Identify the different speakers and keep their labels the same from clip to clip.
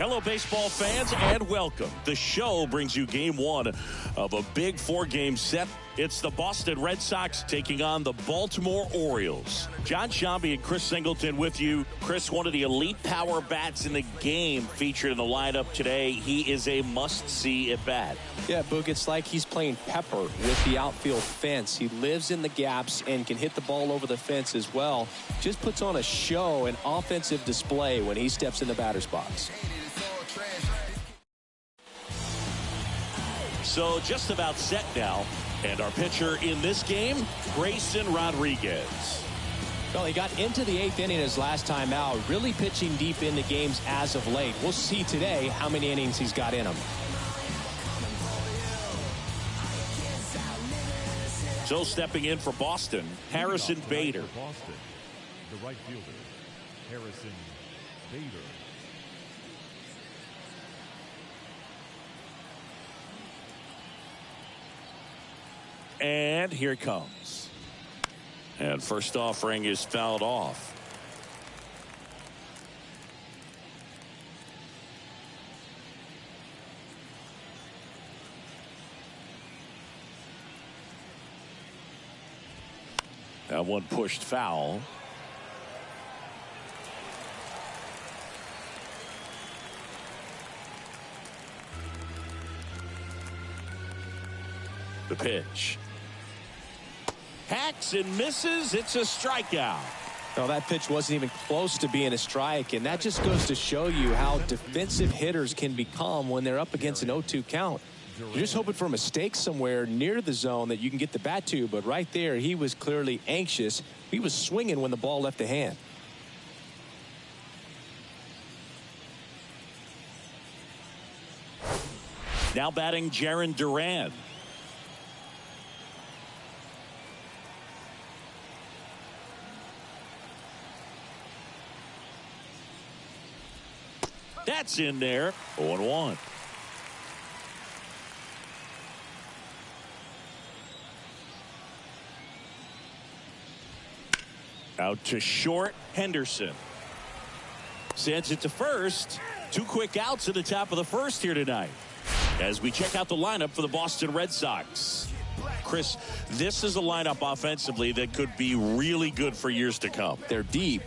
Speaker 1: Hello, baseball fans, and welcome. The show brings you game one of a big four-game set. It's the Boston Red Sox taking on the Baltimore Orioles. John Shambi and Chris Singleton with you. Chris, one of the elite power bats in the game, featured in the lineup today. He is a must-see at bat.
Speaker 2: Yeah, Boog, it's like he's playing pepper with the outfield fence. He lives in the gaps and can hit the ball over the fence as well. Just puts on a show, an offensive display when he steps in the batter's box.
Speaker 1: So just about set now. And our pitcher in this game, Grayson Rodriguez.
Speaker 2: Well, he got into the eighth inning his last time out, really pitching deep into games as of late. We'll see today how many innings he's got in him.
Speaker 1: So stepping in for Boston, Harrison Bader.
Speaker 3: Boston, the right fielder, Harrison Bader.
Speaker 1: And here it comes. And first offering is fouled off. That one pushed foul. The pitch. Hacks and misses. It's a strikeout.
Speaker 2: No, that pitch wasn't even close to being a strike, and that just goes to show you how defensive hitters can become when they're up against an 0-2 count. You're just hoping for a mistake somewhere near the zone that you can get the bat to, but right there he was clearly anxious. He was swinging when the ball left the hand.
Speaker 1: Now batting Jarren Duran. That's in there. 0-1. Out to short, Henderson. Sends it to first. 2 quick outs at the top of the first here tonight. As we check out the lineup for the Boston Red Sox. Chris, this is a lineup offensively that could be really good for years to come.
Speaker 2: They're deep.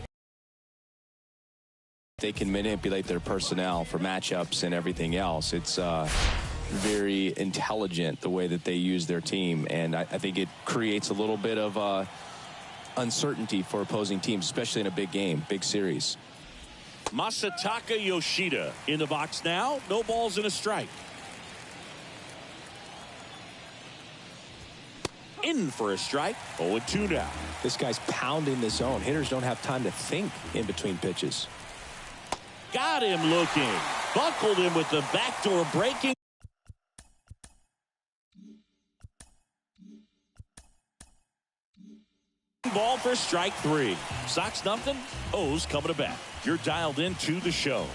Speaker 2: They can manipulate their personnel for matchups and everything else. It's very intelligent the way that they use their team, and I think it creates a little bit of uncertainty for opposing teams, especially in a big game, big series.
Speaker 1: Masataka Yoshida in the box now. No balls and a strike. In for a strike. 0-2 now.
Speaker 2: This guy's pounding the zone. Hitters don't have time to think in between pitches.
Speaker 1: Got him looking. Buckled him with the backdoor breaking. Ball for strike 3. Sox nothing. O's coming to bat. You're dialed into the show.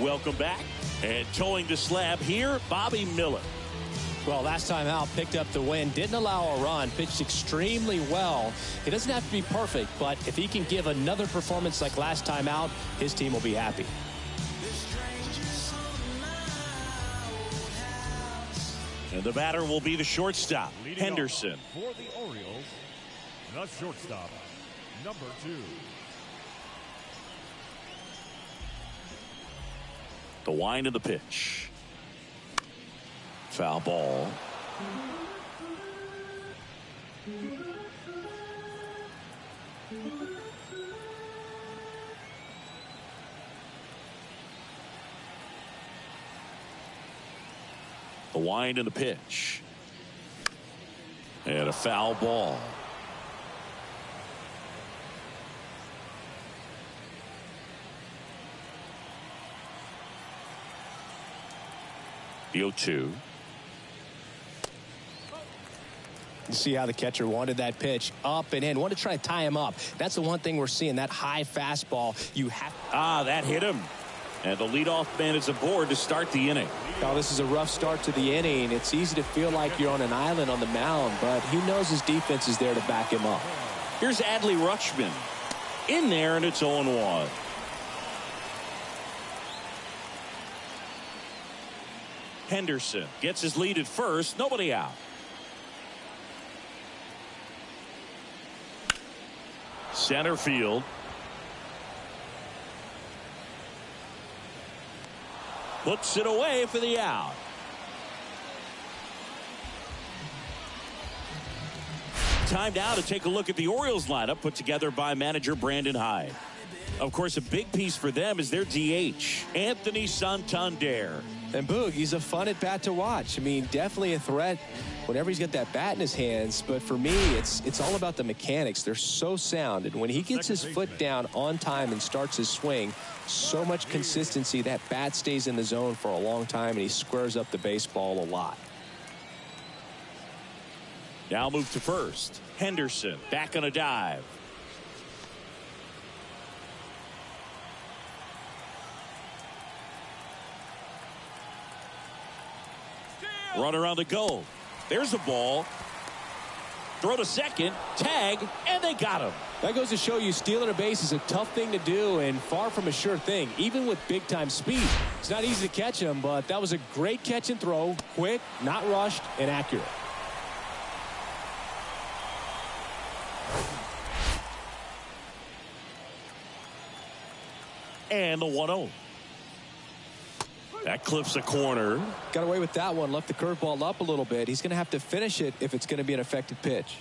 Speaker 1: Welcome back. And towing the slab here, Bobby Miller.
Speaker 2: Well, last time out, picked up the win, didn't allow a run, pitched extremely well. He doesn't have to be perfect, but if he can give another performance like last time out, his team will be happy.
Speaker 1: And the batter will be the shortstop,
Speaker 3: Leading
Speaker 1: Henderson.
Speaker 3: For the Orioles, the shortstop, number 2.
Speaker 1: The wind of the pitch. Foul ball. The wind and the pitch. And a foul ball. The 0-2.
Speaker 2: You see how the catcher wanted that pitch up and in. Wanted to try to tie him up. That's the one thing we're seeing, that high fastball. You have
Speaker 1: that hit him. And the leadoff man is aboard to start the inning.
Speaker 2: Now, this is a rough start to the inning. It's easy to feel like you're on an island on the mound, but he knows his defense is there to back him up.
Speaker 1: Here's Adley Rutschman in there, and it's 0-1. Henderson gets his lead at first. Nobody out. Center field. Puts it away for the out. Time now to take a look at the Orioles lineup put together by manager Brandon Hyde. Of course, a big piece for them is their DH, Anthony Santander.
Speaker 2: And Boog, he's a fun at bat to watch. I mean, definitely a threat whenever he's got that bat in his hands. But for me, it's all about the mechanics. They're so sound. And when he gets his foot down on time and starts his swing, so much consistency, that bat stays in the zone for a long time, and he squares up the baseball a lot.
Speaker 1: Now move to first. Henderson back on a dive. Runner on the go. There's a ball. Throw to second. Tag. And they got him.
Speaker 2: That goes to show you stealing a base is a tough thing to do and far from a sure thing, even with big-time speed. It's not easy to catch him, but that was a great catch and throw. Quick, not rushed, and accurate.
Speaker 1: And the 1-0. That clips a corner.
Speaker 2: Got away with that one. Left the curveball up a little bit. He's going to have to finish it if it's going to be an effective pitch.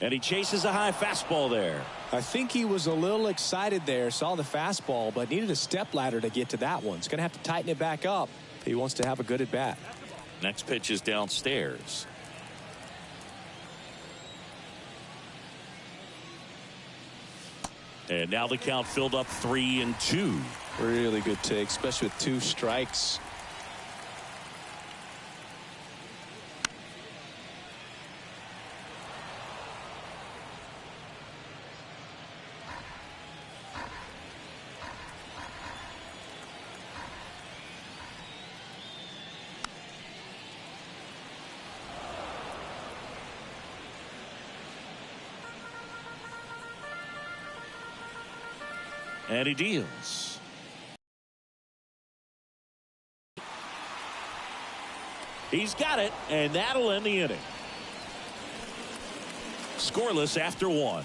Speaker 1: And he chases a high fastball there.
Speaker 2: I think he was a little excited there. Saw the fastball, but needed a step ladder to get to that one. He's going to have to tighten it back up if he wants to have a good at bat.
Speaker 1: Next pitch is downstairs. And now the count filled up 3-2.
Speaker 2: Really good take, especially with 2 strikes.
Speaker 1: And he deals. He's got it, and that'll end the inning. Scoreless after 1.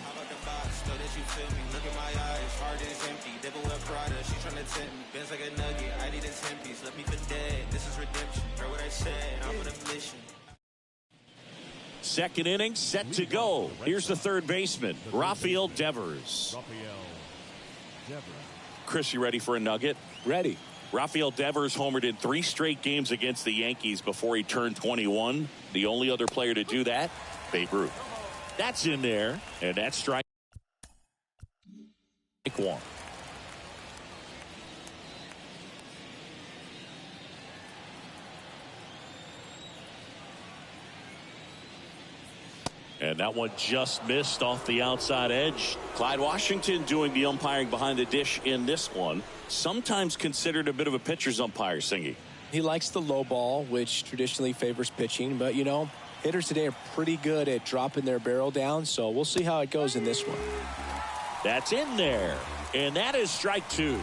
Speaker 1: Second inning set to go. Here's the third baseman, Rafael Devers. Chris, you ready for a nugget?
Speaker 2: Ready.
Speaker 1: Rafael Devers homered in 3 straight games against the Yankees before he turned 21. The only other player to do that, Babe Ruth. That's in there, and that's strike 1. And that one just missed off the outside edge. Clyde Washington doing the umpiring behind the dish in this one. Sometimes considered a bit of a pitcher's umpire, Singy.
Speaker 2: He likes the low ball, which traditionally favors pitching. But, you know, hitters today are pretty good at dropping their barrel down. So we'll see how it goes in this one.
Speaker 1: That's in there. And that is strike 2.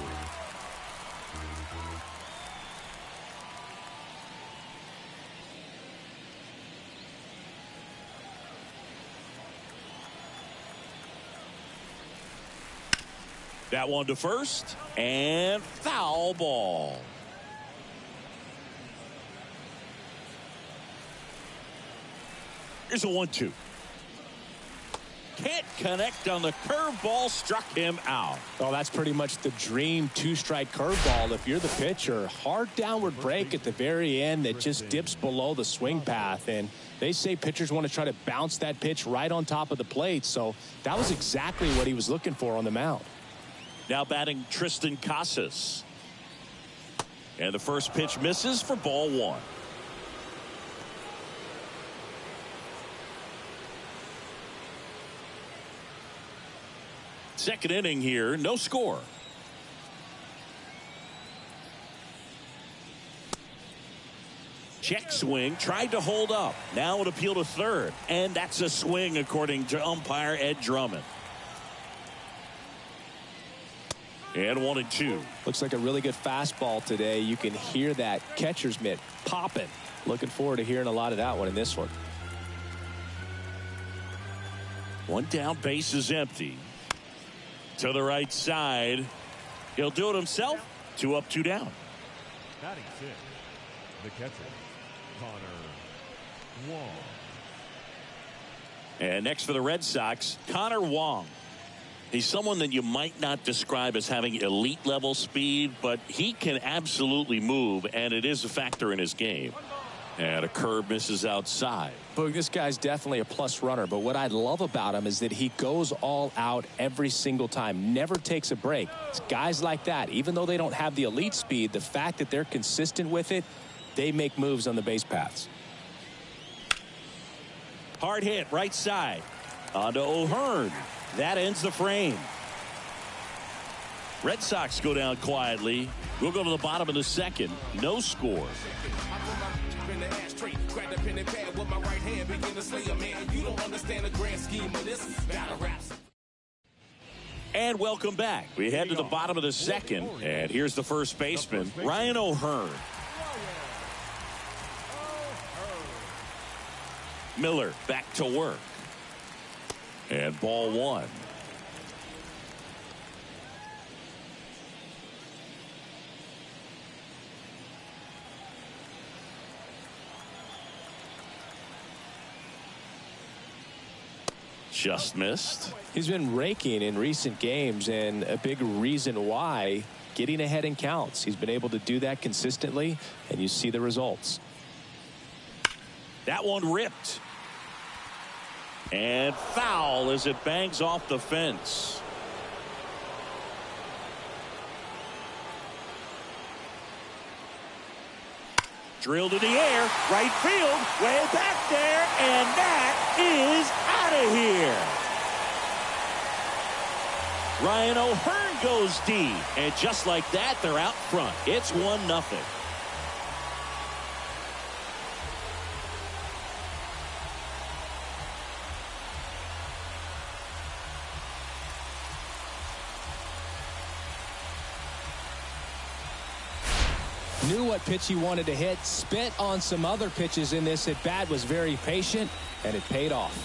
Speaker 1: That one to first, and foul ball. Here's a 1-2. Can't connect on the curveball, struck him out.
Speaker 2: Oh, that's pretty much the dream 2-strike curveball. If you're the pitcher, hard downward break at the very end that just dips below the swing path. And they say pitchers want to try to bounce that pitch right on top of the plate. So that was exactly what he was looking for on the mound.
Speaker 1: Now batting Tristan Casas. And the first pitch misses for ball 1. Second inning here, no score. Check swing, tried to hold up. Now an appeal to third. And that's a swing according to umpire Ed Drummond. And 1-2.
Speaker 2: Looks like a really good fastball today. You can hear that catcher's mitt popping. Looking forward to hearing a lot of that one in this one.
Speaker 1: One down, base is empty. To the right side. He'll do it himself. 2 up, 2 down.
Speaker 3: Batting 6, the catcher, Connor Wong.
Speaker 1: And next for the Red Sox, Connor Wong. He's someone that you might not describe as having elite level speed, but he can absolutely move, and it is a factor in his game. And a curve misses outside.
Speaker 2: Boog, this guy's definitely a plus runner, but what I love about him is that he goes all out every single time, never takes a break. It's guys like that, even though they don't have the elite speed, the fact that they're consistent with it, they make moves on the base paths.
Speaker 1: Hard hit, right side. On to O'Hearn. That ends the frame. Red Sox go down quietly. We'll go to the bottom of the second. No score. And welcome back. We head to the bottom of the second. And here's the first baseman, Ryan O'Hearn. Miller back to work. And ball 1. Just missed.
Speaker 2: He's been raking in recent games, and a big reason why, getting ahead in counts. He's been able to do that consistently, and you see the results.
Speaker 1: That one ripped. And foul as it bangs off the fence. Drilled in the air, right field, way back there, and that is out of here. Ryan O'Hearn goes deep, and just like that, they're out front. It's 1-0.
Speaker 2: Knew what pitch he wanted to hit, spit on some other pitches in this at bat, was very patient, and it paid off.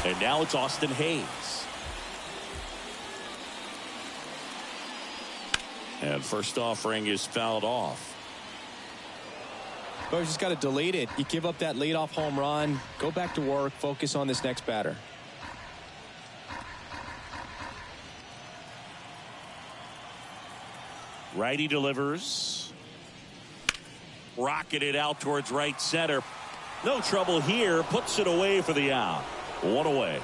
Speaker 1: And now it's Austin Hayes. And first offering is fouled off.
Speaker 2: But you just got to delete it. You give up that leadoff home run, go back to work, focus on this next batter.
Speaker 1: Righty delivers. Rocketed out towards right center. No trouble here. Puts it away for the out. 1 away.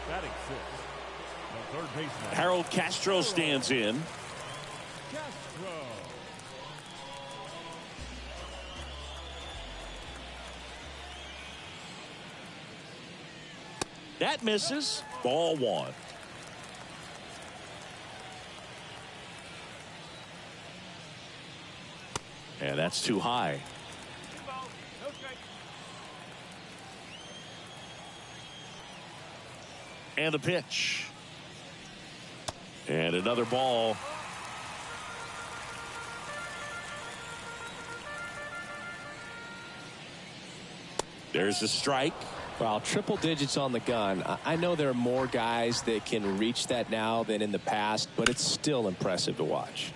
Speaker 3: Batting 6, the third baseman,
Speaker 1: Harold Castro stands in.
Speaker 3: Castro.
Speaker 1: That misses. Ball 1. And that's too high. And the pitch. And another ball. There's a strike.
Speaker 2: Wow, triple digits on the gun. I know there are more guys that can reach that now than in the past, but it's still impressive to watch.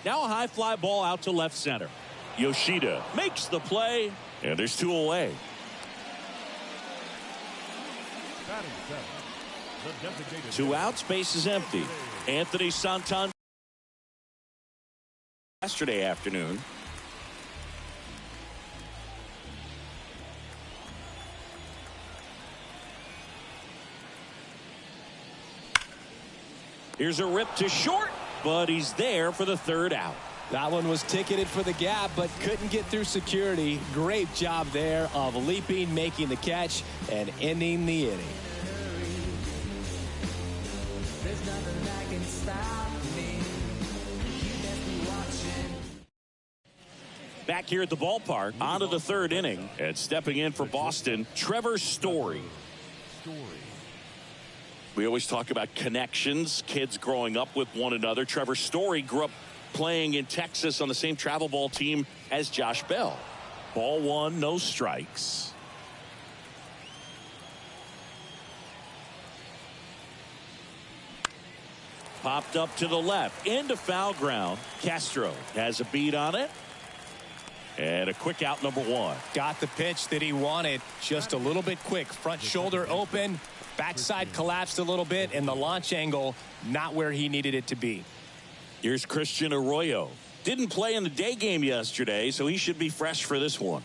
Speaker 1: Now a high fly ball out to left center. Yoshida makes the play, and there's 2 away.
Speaker 3: Batting 7, the designated
Speaker 1: 2 outs, base is empty. Anthony Santander yesterday afternoon. Here's a rip to short, but he's there for the 3rd out.
Speaker 2: That one was ticketed for the gap, but couldn't get through security. Great job there of leaping, making the catch, and ending the inning.
Speaker 1: Back here at the ballpark, on to the third inning, and stepping in for Boston, Trevor Story. We always talk about connections, kids growing up with one another. Trevor Story grew up playing in Texas on the same travel ball team as Josh Bell. Ball one, no strikes. Popped up to the left, into foul ground. Castro has a beat on it. And a quick out, number one.
Speaker 2: Got the pitch that he wanted, just a little bit quick. Front shoulder open, backside collapsed a little bit, and the launch angle not where he needed it to be.
Speaker 1: Here's Christian Arroyo. Didn't play in the day game yesterday, so he should be fresh for this one.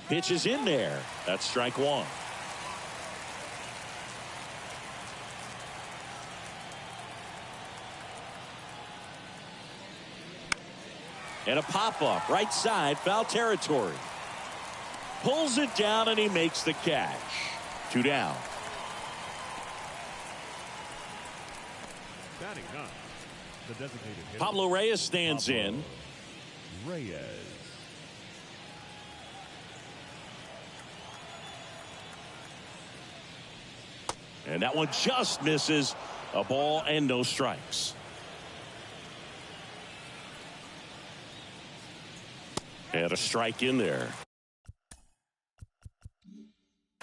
Speaker 1: Pitch is in there. That's strike one. And a pop-up, right side, foul territory. Pulls it down, and he makes the catch. 2 down.
Speaker 3: Batting ninth, the designated hitter,
Speaker 1: Pablo Reyes stands in.
Speaker 3: Reyes.
Speaker 1: And that one just misses. A ball and no strikes. And a strike in there.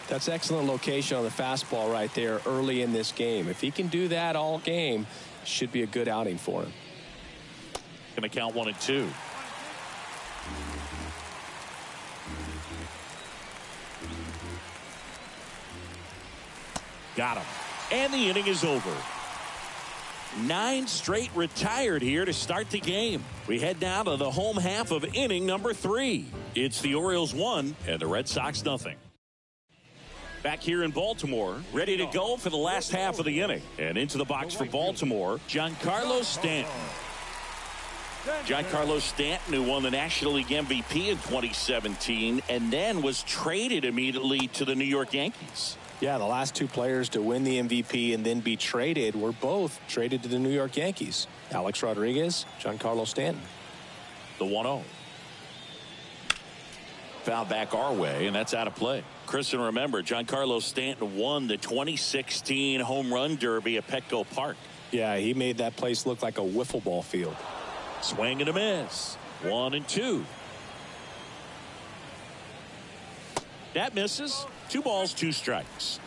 Speaker 2: That's excellent location on the fastball right there early in this game. If he can do that all game, should be a good outing for him.
Speaker 1: Going to count 1 and 2. Got him. And the inning is over. 9 straight retired here to start the game. We head down to the home half of inning number 3. It's the Orioles 1 and the Red Sox nothing. Back here in Baltimore, ready to go for the last half of the inning. And into the box for Baltimore, Giancarlo Stanton. Giancarlo Stanton, who won the National League MVP in 2017 and then was traded immediately to the New York Yankees.
Speaker 2: Yeah, the last 2 players to win the MVP and then be traded were both traded to the New York Yankees. Alex Rodriguez, Giancarlo Stanton.
Speaker 1: The 1-0. Foul back our way, and that's out of play. Chris, and remember, Giancarlo Stanton won the 2016 Home Run Derby at Petco Park.
Speaker 2: Yeah, he made that place look like a wiffle ball field.
Speaker 1: Swing and a miss. 1 and 2. That misses. 2 balls, 2 strikes.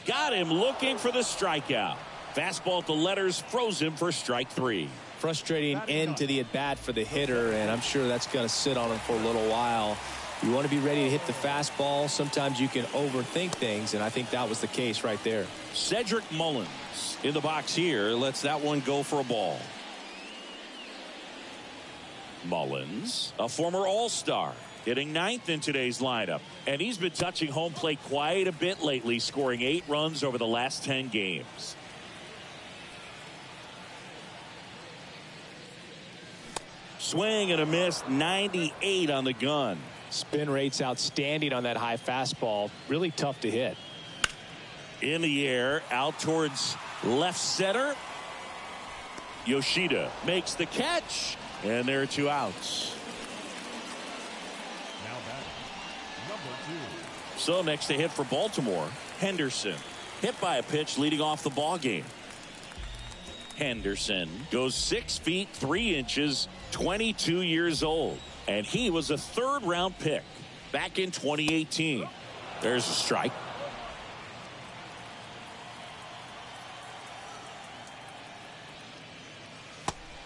Speaker 1: Got him looking for the strikeout. Fastball at the letters froze him for strike 3.
Speaker 2: Frustrating end to the at-bat for the hitter, and I'm sure that's going to sit on him for a little while. You want to be ready to hit the fastball. Sometimes you can overthink things, and I think that was the case right there.
Speaker 1: Cedric Mullins in the box here lets that one go for a ball. Mullins, a former All-Star, hitting 9th in today's lineup, and he's been touching home plate quite a bit lately, scoring 8 runs over the last 10 games. Swing and a miss. 98 on the gun.
Speaker 2: Spin rate's outstanding on that high fastball. Really tough to hit.
Speaker 1: In the air, out towards left center. Yoshida makes the catch, and there are 2 outs.
Speaker 3: Now batting, number 2.
Speaker 1: So next to hit for Baltimore, Henderson. Hit by a pitch leading off the ball game. Henderson goes 6 feet 3 inches, 22 years old, and he was a 3rd-round pick back in 2018. There's a strike.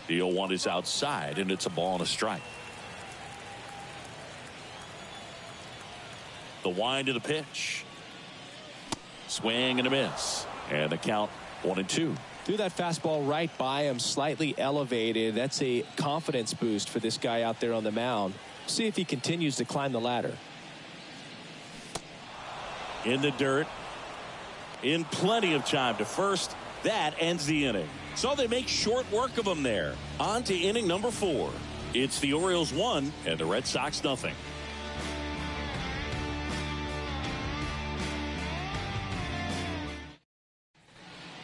Speaker 1: The 0-1 is outside, and it's a ball and a strike. The wind of the pitch. Swing and a miss. And the count 1 and 2.
Speaker 2: Threw that fastball right by him, slightly elevated. That's a confidence boost for this guy out there on the mound. See if he continues to climb the ladder.
Speaker 1: In the dirt. In plenty of time to first. That ends the inning. So they make short work of him there. On to inning number 4. It's the Orioles 1 and the Red Sox nothing.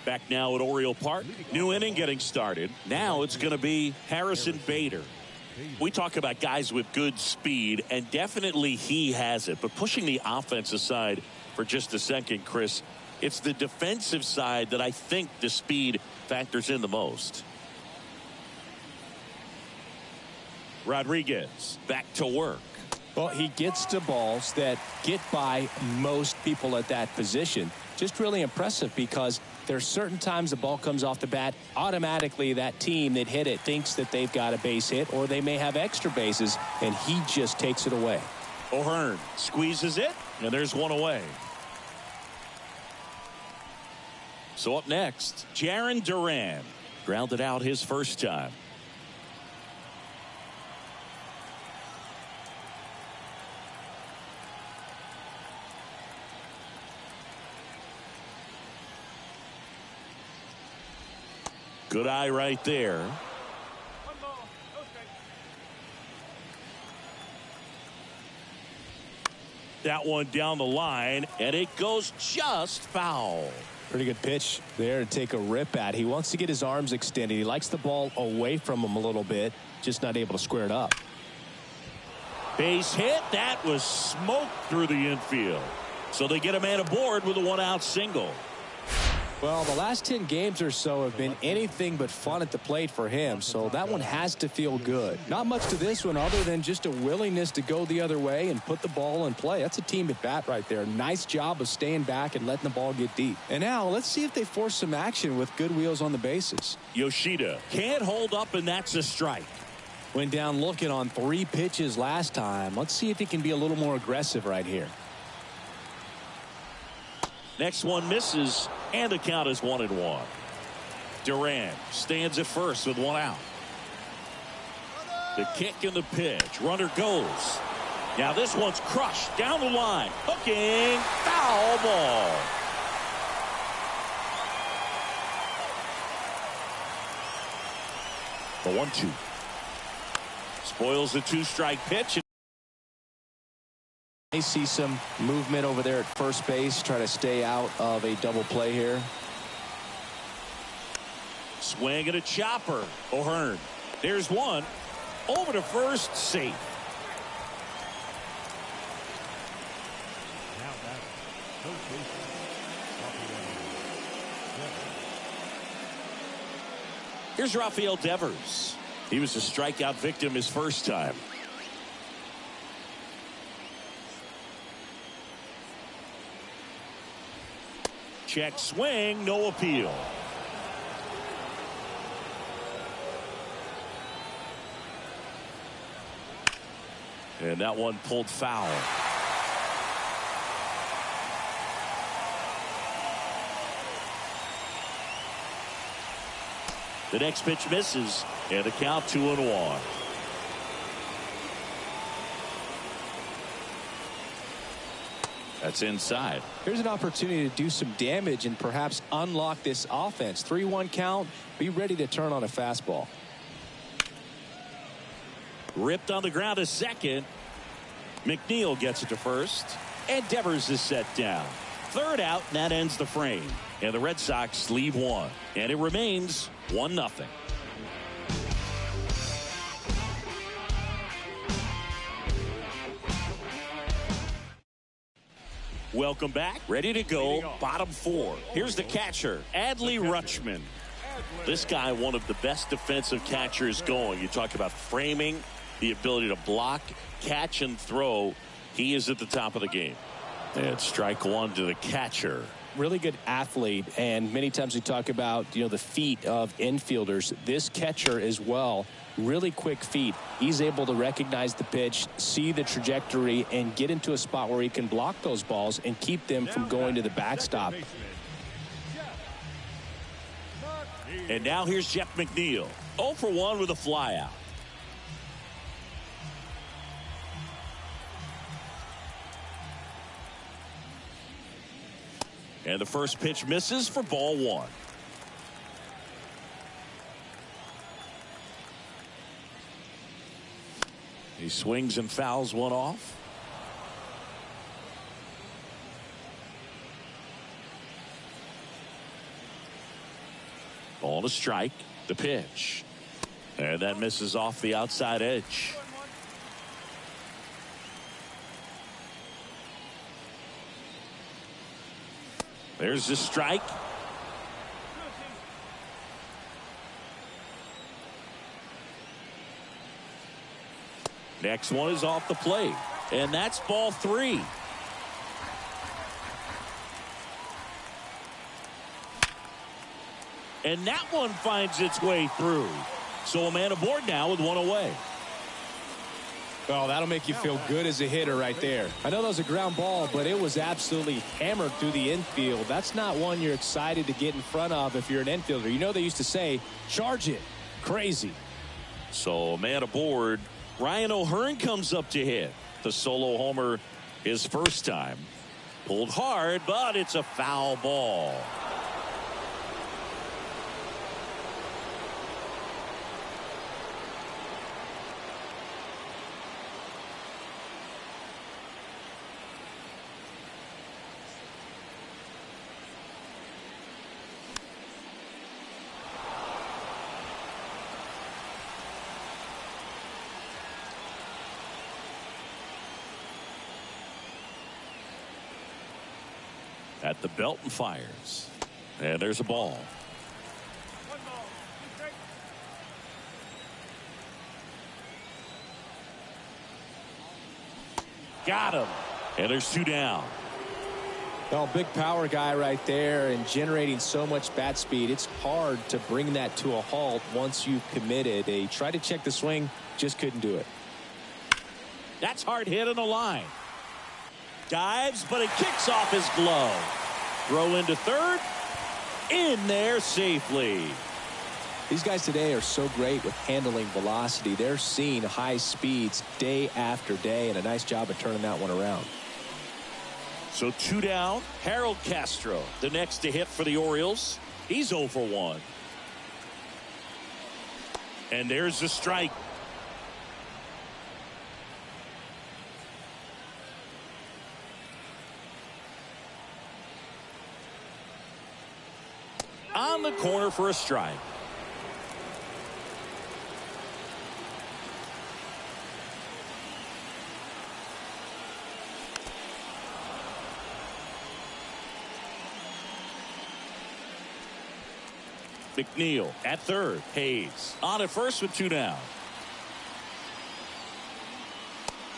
Speaker 1: Back now at Oriole Park. New inning getting started. Now it's going to be Harrison Bader. We talk about guys with good speed, and definitely he has it. But pushing the offense aside for just a second, Chris, it's the defensive side that I think the speed factors in the most. Rodriguez back to work.
Speaker 2: Well, he gets to balls that get by most people at that position. Just really impressive because there's certain times the ball comes off the bat, automatically that team that hit it thinks that they've got a base hit or they may have extra bases, and he just takes it away.
Speaker 1: O'Hearn squeezes it, and there's one away. So up next, Jarren Duran grounded out his first time. Good eye right there. That one down the line, and it goes just foul.
Speaker 2: Pretty good pitch there to take a rip at. He wants to get his arms extended. He likes the ball away from him a little bit, just not able to square it up.
Speaker 1: Base hit. That was smoked through the infield. So they get a man aboard with a one-out single.
Speaker 2: Well, the last 10 games or so have been anything but fun at the plate for him, so that one has to feel good. Not much to this one other than just a willingness to go the other way and put the ball in play. That's a team at bat right there. Nice job of staying back and letting the ball get deep. And now let's see if they force some action with good wheels on the bases.
Speaker 1: Yoshida can't hold up, and that's a strike.
Speaker 2: Went down looking on 3 pitches last time. Let's see if he can be a little more aggressive right here.
Speaker 1: Next one misses, and the count is 1-1. Duran stands at first with one out. The kick and the pitch. Runner goes. Now this one's crushed down the line. Hooking. Foul ball. The 1-2. Spoils the 2-strike pitch.
Speaker 2: They see some movement over there at first base. Try to stay out of a double play here.
Speaker 1: Swing and a chopper. O'Hearn. There's one. Over to first. Safe.
Speaker 3: Now back. First baseman.
Speaker 1: Here's Rafael Devers. He was a strikeout victim his first time. Check swing, no appeal. And that one pulled foul. The next pitch misses, and the count 2-1. That's inside.
Speaker 2: Here's an opportunity to do some damage and perhaps unlock this offense. 3-1 count. Be ready to turn on a fastball.
Speaker 1: Ripped on the ground to second. McNeil gets it to first. And Devers is set down. Third out, and that ends the frame. And the Red Sox leave one. And it remains 1-0. Welcome back. Ready to go. Bottom 4. Here's the catcher, Adley Rutschman. This guy, one of the best defensive catchers going. You talk about framing, the ability to block, catch, and throw. He is at the top of the game. And strike one to the catcher.
Speaker 2: Really good athlete, and many times we talk about, the feet of infielders. This catcher as well, really quick feet. He's able to recognize the pitch, see the trajectory, and get into a spot where he can block those balls and keep them from going to the backstop.
Speaker 1: And now here's Jeff McNeil. 0 for 1 with a flyout. And the first pitch misses for ball one. He swings and fouls one off. Ball to strike. The pitch. And that misses off the outside edge. There's the strike. Next one is off the plate. And that's ball three. And that one finds its way through. So a man aboard now with one away.
Speaker 2: Well, that'll make you feel good as a hitter right there. I know that was a ground ball, but it was absolutely hammered through the infield. That's not one you're excited to get in front of if you're an infielder. You know they used to say, charge it. Crazy.
Speaker 1: So a man aboard. Ryan O'Hearn comes up to hit. The solo homer his first time. Pulled hard, but it's a foul ball. At the belt and fires. And there's a ball. Got him. And there's two down.
Speaker 2: Well, big power guy right there and generating so much bat speed. It's hard to bring that to a halt once you've committed. They tried to check the swing, just couldn't do it.
Speaker 1: That's hard hit on the line. Dives, but it kicks off his glove. Throw into third. In there safely.
Speaker 2: These guys today are so great with handling velocity. They're seeing high speeds day after day, and a nice job of turning that one around.
Speaker 1: So two down. Harold Castro, the next to hit for the Orioles. He's 0 for 1. And there's the strike. On the corner for a strike. McNeil at third. Hayes on at first with two down.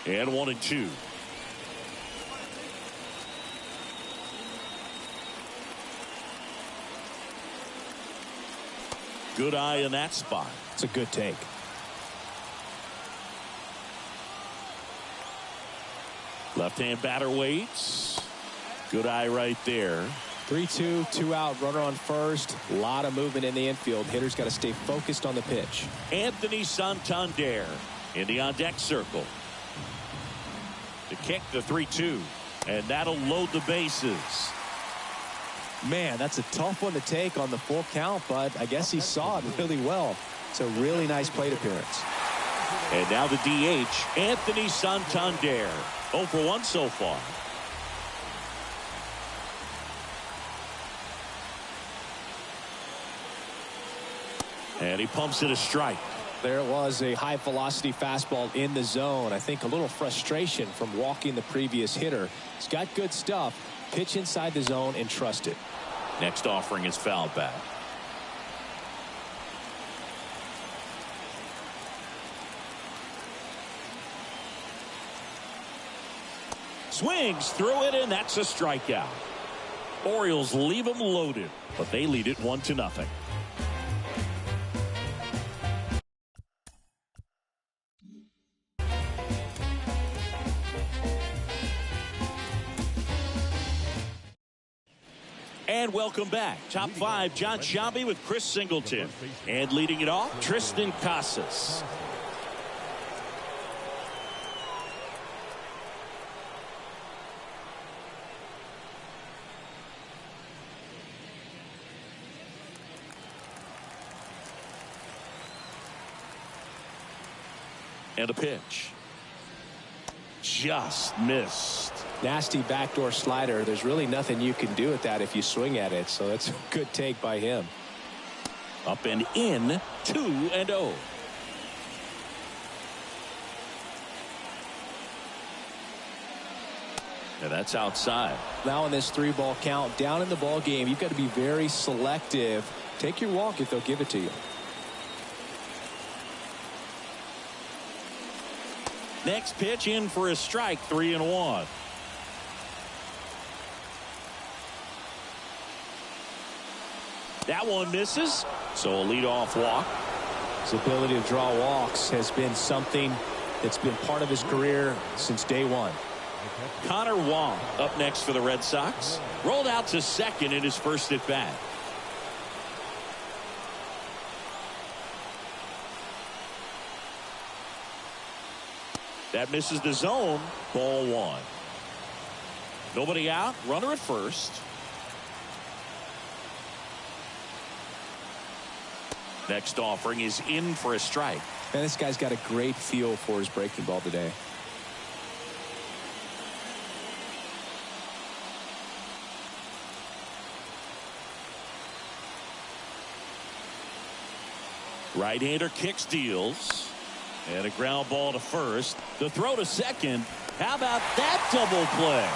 Speaker 1: And 1 and 2. Good eye in that spot.
Speaker 2: It's a good take.
Speaker 1: Left-hand batter waits. Good eye right there.
Speaker 2: 3-2, 2 out, runner on first. A lot of movement in the infield. Hitters got to stay focused on the pitch.
Speaker 1: Anthony Santander in the on-deck circle. The kick, the 3-2. And that'll load the bases.
Speaker 2: Man, that's a tough one to take on the full count, but I guess he saw it really well. It's a really nice plate appearance.
Speaker 1: And now the DH, Anthony Santander. 0 for 1 so far. And he pumps it a strike.
Speaker 2: There it was, a high velocity fastball in the zone. I think a little frustration from walking the previous hitter. He's got good stuff. Pitch inside the zone and trust it.
Speaker 1: Next offering is fouled back. Swings through it, and that's a strikeout. Orioles leave them loaded, but they lead it 1-0. And welcome back. Top 5, John Sciambi with Chris Singleton. And leading it off, Tristan Casas. And a pitch. Just missed.
Speaker 2: Nasty backdoor slider. There's really nothing you can do with that if you swing at it. So that's a good take by him.
Speaker 1: Up and in, 2-0. And that's outside.
Speaker 2: Now in this 3-ball count, down in the ball game, you've got to be very selective. Take your walk if they'll give it to you.
Speaker 1: Next pitch in for a strike, 3-1. That one misses, so a leadoff walk.
Speaker 2: His ability to draw walks has been something that's been part of his career since day one.
Speaker 1: Connor Wong up next for the Red Sox. Rolled out to second in his first at bat. That misses the zone. Ball 1. Nobody out. Runner at first. Next offering is in for a strike.
Speaker 2: And this guy's got a great feel for his breaking ball today.
Speaker 1: Right-hander kicks, deals. And a ground ball to first. The throw to second. How about that double play?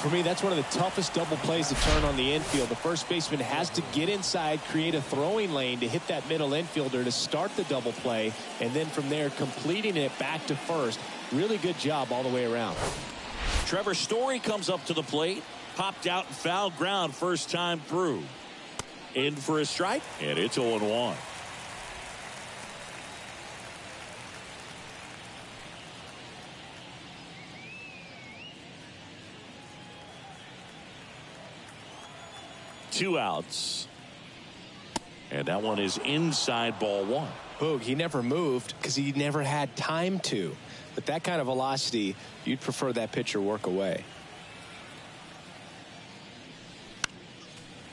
Speaker 2: For me, that's one of the toughest double plays to turn on the infield. The first baseman has to get inside, create a throwing lane to hit that middle infielder to start the double play, and then from there completing it back to first. Really good job all the way around.
Speaker 1: Trevor Story comes up to the plate. Popped out and foul ground first time through. In for a strike, and it's 0-1. Two outs. And that one is inside, ball 1.
Speaker 2: Boog, he never moved because he never had time to. But that kind of velocity, you'd prefer that pitcher work away.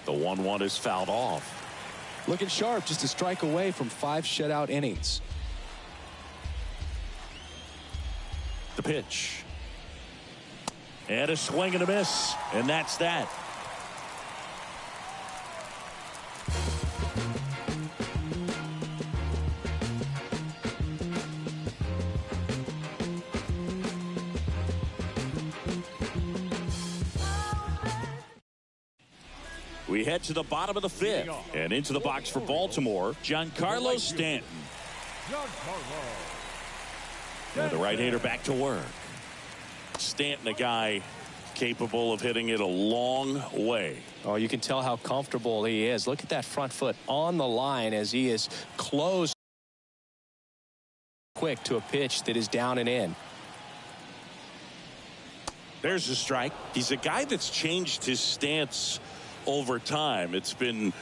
Speaker 1: The 1-1 is fouled off.
Speaker 2: Looking sharp, just a strike away from 5 shutout innings.
Speaker 1: The pitch. And a swing and a miss. And that's that. We head to the bottom of the 5th and into the box for Baltimore, Giancarlo Stanton. And the right-hander back to work. Stanton, a guy capable of hitting it a long way.
Speaker 2: Oh, you can tell how comfortable he is. Look at that front foot on the line as he is close quick to a pitch that is down and in.
Speaker 1: There's a strike. He's a guy that's changed his stance over time. It's been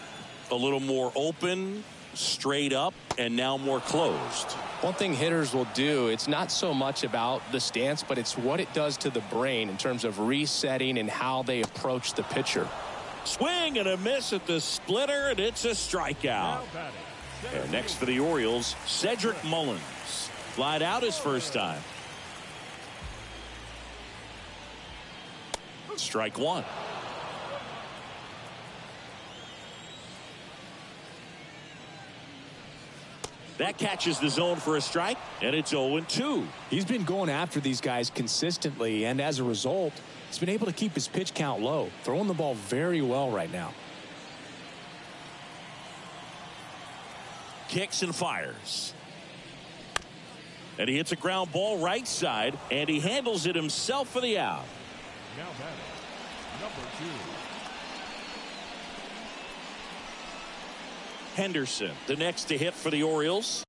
Speaker 1: a little more open, straight up, and now more closed.
Speaker 2: One thing hitters will do, it's not so much about the stance, but it's what it does to the brain in terms of resetting and how they approach the pitcher.
Speaker 1: Swing and a miss at the splitter, and it's a strikeout. And next for the Orioles, Cedric Mullins. Flied out his first time. Strike 1. That catches the zone for a strike, and it's 0-2.
Speaker 2: He's been going after these guys consistently, and as a result, he's been able to keep his pitch count low, throwing the ball very well right now.
Speaker 1: Kicks and fires. And he hits a ground ball right side, and he handles it himself for the out.
Speaker 3: Now batting, number 2.
Speaker 1: Henderson, the next to hit for the Orioles.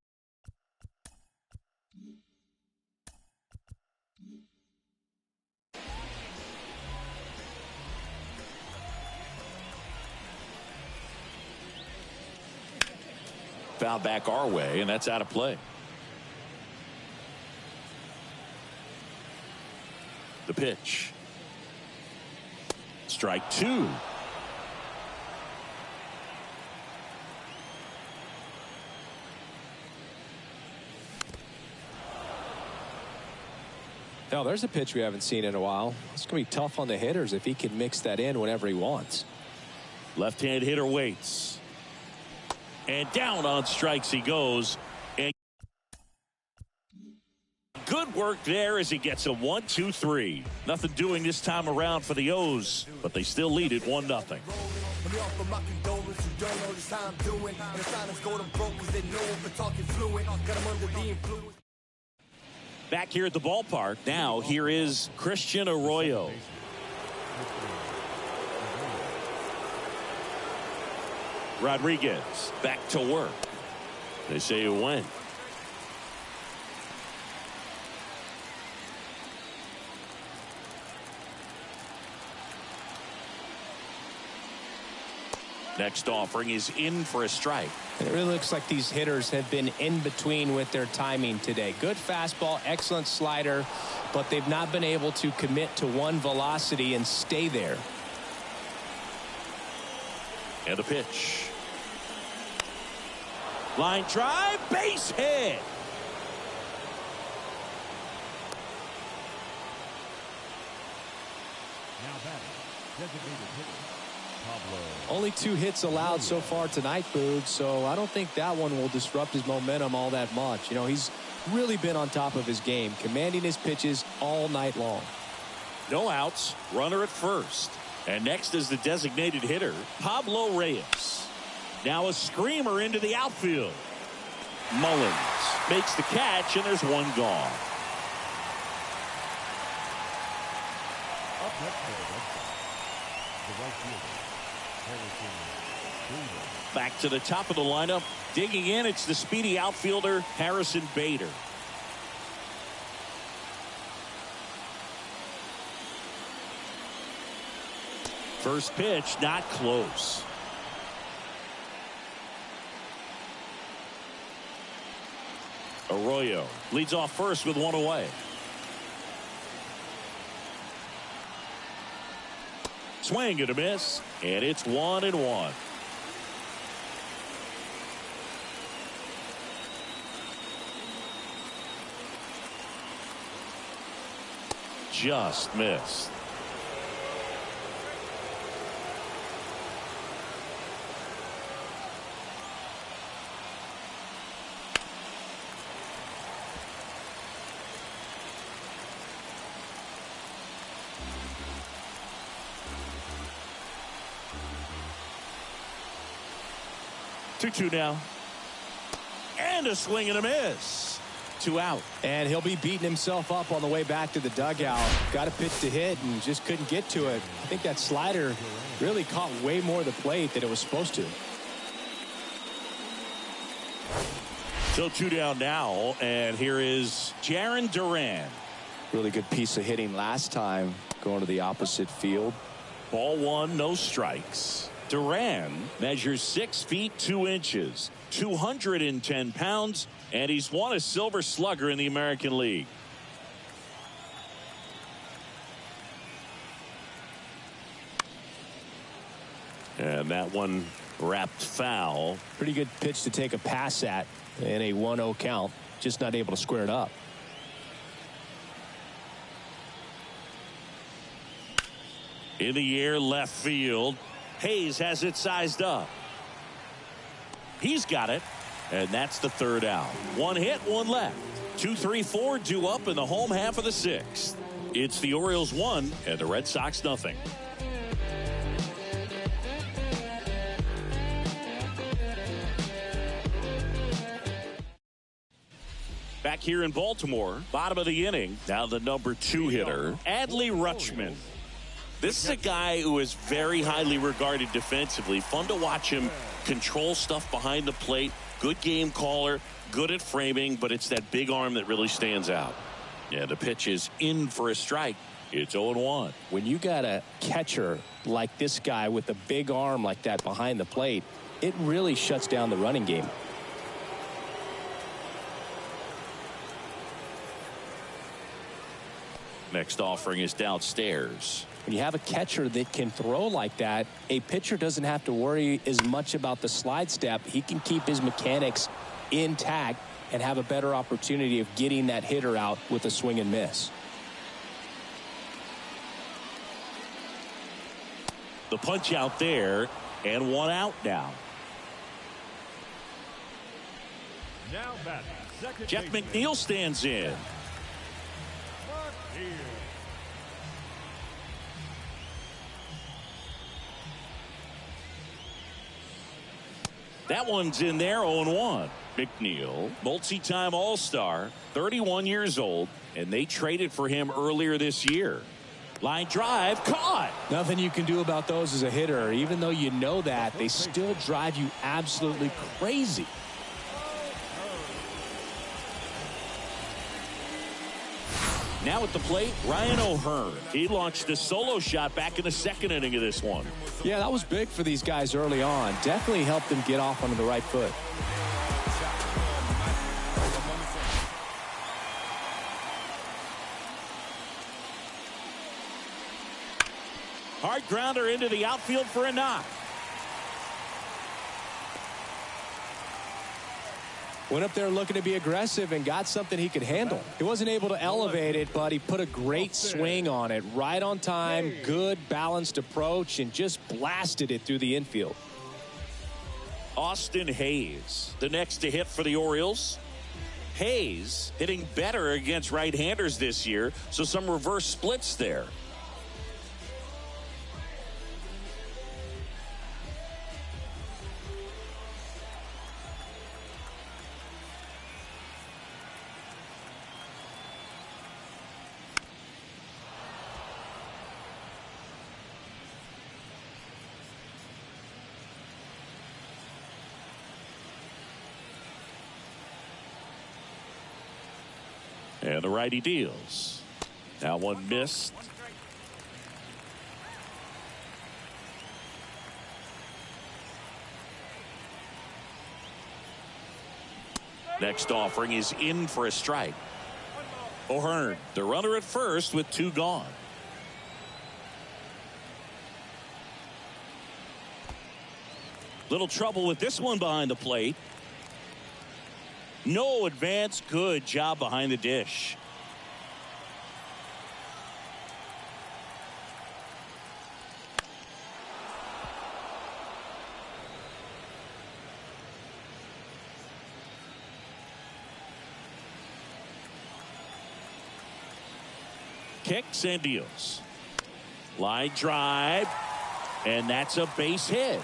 Speaker 1: Foul back our way, and that's out of play. The pitch. Strike 2.
Speaker 2: Now, there's a pitch we haven't seen in a while. It's going to be tough on the hitters if he can mix that in whenever he wants.
Speaker 1: Left-hand hitter waits. And down on strikes he goes. And good work there as he gets a 1-2-3. Nothing doing this time around for the O's, but they still lead it 1-0. Back here at the ballpark, now here is Christian Arroyo. Rodriguez back to work. They say it went. Next offering is in for a strike.
Speaker 2: And it really looks like these hitters have been in between with their timing today. Good fastball, excellent slider, but they've not been able to commit to one velocity and stay there.
Speaker 1: And a pitch. Line drive, base hit.
Speaker 3: Now batting, designated hitter, Pablo.
Speaker 2: Only 2 hits allowed so far tonight, Boog, so I don't think that one will disrupt his momentum all that much. You know, he's really been on top of his game, commanding his pitches all night long.
Speaker 1: No outs, runner at first. And next is the designated hitter, Pablo Reyes. Now a screamer into the outfield. Mullins makes the catch, and there's one gone.
Speaker 3: Up next for the Red Sox, the right fielder, Harrison Bader.
Speaker 1: Back to the top of the lineup. Digging in, it's the speedy outfielder, Harrison Bader. First pitch, not close. Arroyo leads off first with one away. Swing and a miss, and it's 1-1. Just missed. Two now. And a swing and a miss. 2 out.
Speaker 2: And he'll be beating himself up on the way back to the dugout. Got a pitch to hit and just couldn't get to it. I think that slider really caught way more of the plate than it was supposed to.
Speaker 1: So 2 down now, and here is Jarren Duran.
Speaker 2: Really good piece of hitting last time, going to the opposite field.
Speaker 1: Ball 1, no strikes. Duran measures 6 feet 2 inches, 210 pounds, and he's won a Silver Slugger in the American League. And that one wrapped foul.
Speaker 2: Pretty good pitch to take a pass at in a 1-0 count. Just not able to square it up.
Speaker 1: In the air, left field. Hayes has it sized up. He's got it, and that's the 3rd out. 1 hit, 1 left. 2, 3, 4 due up in the home half of the 6th. It's the Orioles 1 and the Red Sox nothing. Back here in Baltimore, bottom of the inning. Now the number 2 hitter, Adley Rutschman. This is a guy who is very highly regarded defensively. Fun to watch him control stuff behind the plate. Good game caller, good at framing, but it's that big arm that really stands out. Yeah, the pitch is in for a strike. It's 0-1.
Speaker 2: When you got a catcher like this guy with a big arm like that behind the plate, it really shuts down the running game.
Speaker 1: Next offering is downstairs.
Speaker 2: When you have a catcher that can throw like that, a pitcher doesn't have to worry as much about the slide step. He can keep his mechanics intact and have a better opportunity of getting that hitter out with a swing and miss.
Speaker 1: The punch out there, and 1 out now.
Speaker 3: Now batting, second
Speaker 1: Jeff
Speaker 3: baseman,
Speaker 1: McNeil stands in.
Speaker 3: Mark Hill.
Speaker 1: That one's in there, 0-1. McNeil, multi-time All-Star, 31 years old, and they traded for him earlier this year. Line drive, caught.
Speaker 2: Nothing you can do about those as a hitter. Even though you know that, they still drive you absolutely crazy.
Speaker 1: Now at the plate, Ryan O'Hearn. He launched a solo shot back in the second inning of this one.
Speaker 2: Yeah, that was big for these guys early on. Definitely helped them get off onto the right foot.
Speaker 1: Hard grounder into the outfield for a knock.
Speaker 2: Went up there looking to be aggressive and got something he could handle. He wasn't able to elevate it, but he put a great swing on it. Right on time, good balanced approach, and just blasted it through the infield.
Speaker 1: Austin Hayes, the next to hit for the Orioles. Hayes hitting better against right-handers this year, so some reverse splits there. And the righty deals. Now one missed. Next offering is in for a strike. O'Hearn, the runner at first with 2 gone. Little trouble with this one behind the plate. No advance. Good job behind the dish. Kicks and deals. Line drive, and that's a base hit.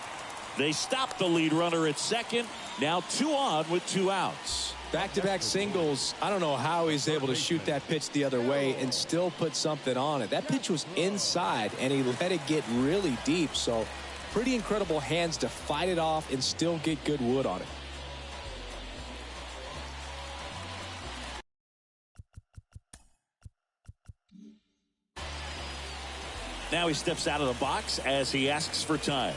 Speaker 1: They stop the lead runner at second. Now 2 on with 2 outs.
Speaker 2: Back-to-back singles. I don't know how he's able to shoot that pitch the other way and still put something on it. That pitch was inside, and he let it get really deep. So pretty incredible hands to fight it off and still get good wood on it.
Speaker 1: Now he steps out of the box as he asks for time.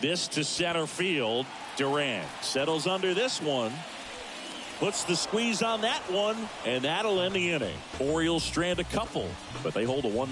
Speaker 1: This to center field. Durant settles under this one. Puts the squeeze on that one, and that'll end the inning. Orioles strand a couple, but they hold a 1